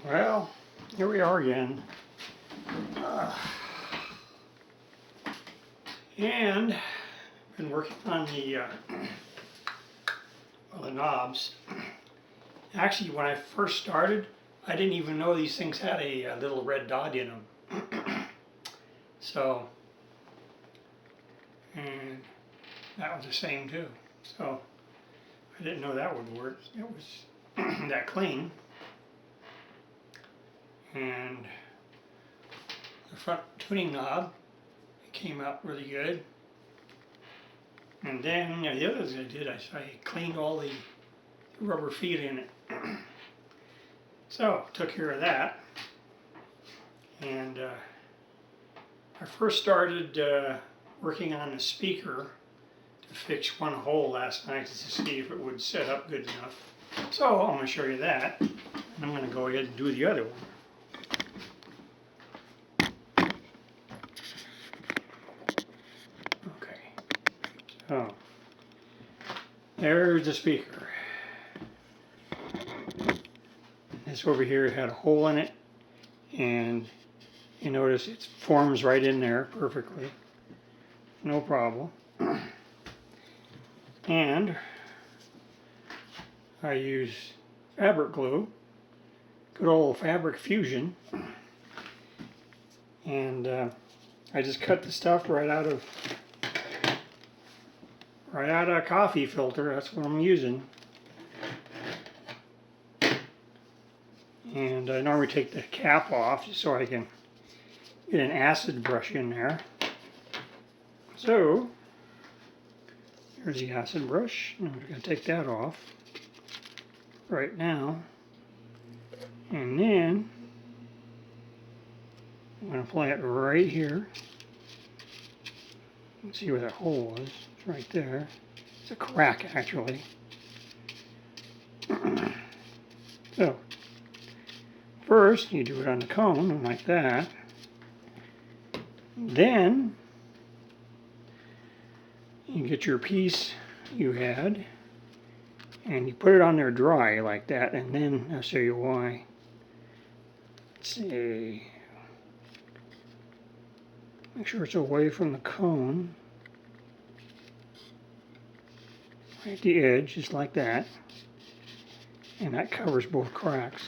Well, here we are again. Uh, and been working on the knobs. Actually, when I first started, I didn't even know these things had a little red dot in them. So, and that was the same too. So, I didn't know that would work. It was that clean. And the front tuning knob, it came out really good. And then the other thing I did, I cleaned all the rubber feet in it. So, took care of that. And I first started working on the speaker to fix one hole last night to see if it would set up good enough. So, I'm going to show you that. And I'm going to go ahead and do the other one. Oh, there's the speaker. This over here had a hole in it, and you notice it forms right in there perfectly. No problem. And I use fabric glue, good old fabric fusion, and I just cut the stuff right out of a coffee filter. That's what I'm using. And I normally take the cap off just so I can get an acid brush in there. So, here's the acid brush. I'm going to take that off right now. And then, I'm going to apply it right here. You can see where that hole was. It's right there. It's a crack, actually. So, first, you do it on the cone, like that. Then, you get your piece you had, and you put it on there dry, like that, and then I'll show you why. Let's see. Make sure it's away from the cone. Right at the edge, just like that. And that covers both cracks.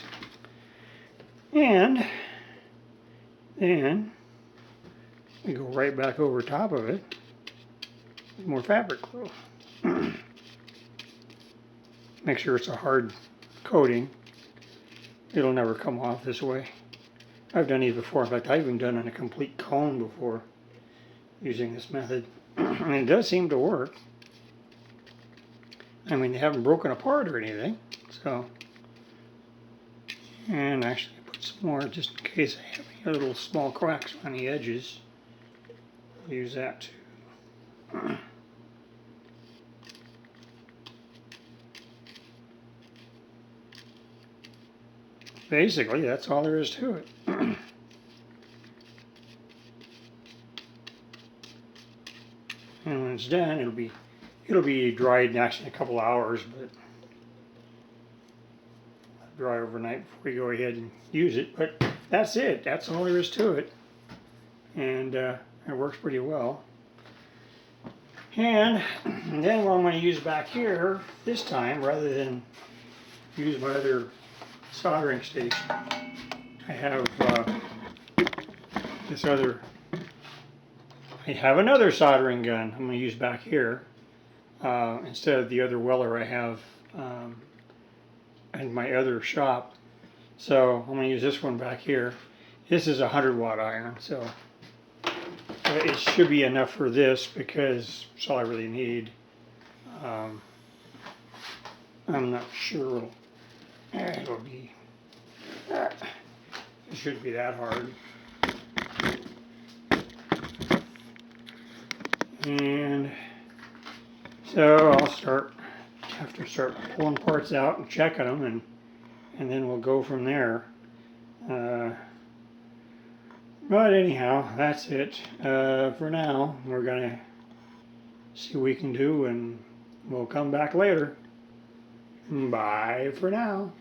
And then we go right back over top of it with more fabric glue. Make sure it's a hard coating. It'll never come off this way. I've done these before. In fact, I've even done on a complete cone before using this method. And it does seem to work. I mean, they haven't broken apart or anything. So, and actually put some more just in case I have any little small cracks on the edges. I'll use that too. Basically, that's all there is to it. And when it's done, it'll be dried in actually a couple hours, but dry overnight before you go ahead and use it. But that's it. That's all there is to it. And it works pretty well. And then what I'm going to use back here this time, rather than use my other soldering station, I have I have another soldering gun I'm going to use back here instead of the other Weller I have in my other shop. So I'm going to use this one back here. This is a 100-watt iron, so it should be enough for this because it's all I really need. I'm not sure it'll be. It shouldn't be that hard. And so I'll have to start pulling parts out and checking them, and then we'll go from there. But anyhow, that's it for now. We're gonna see what we can do, and we'll come back later. Bye for now.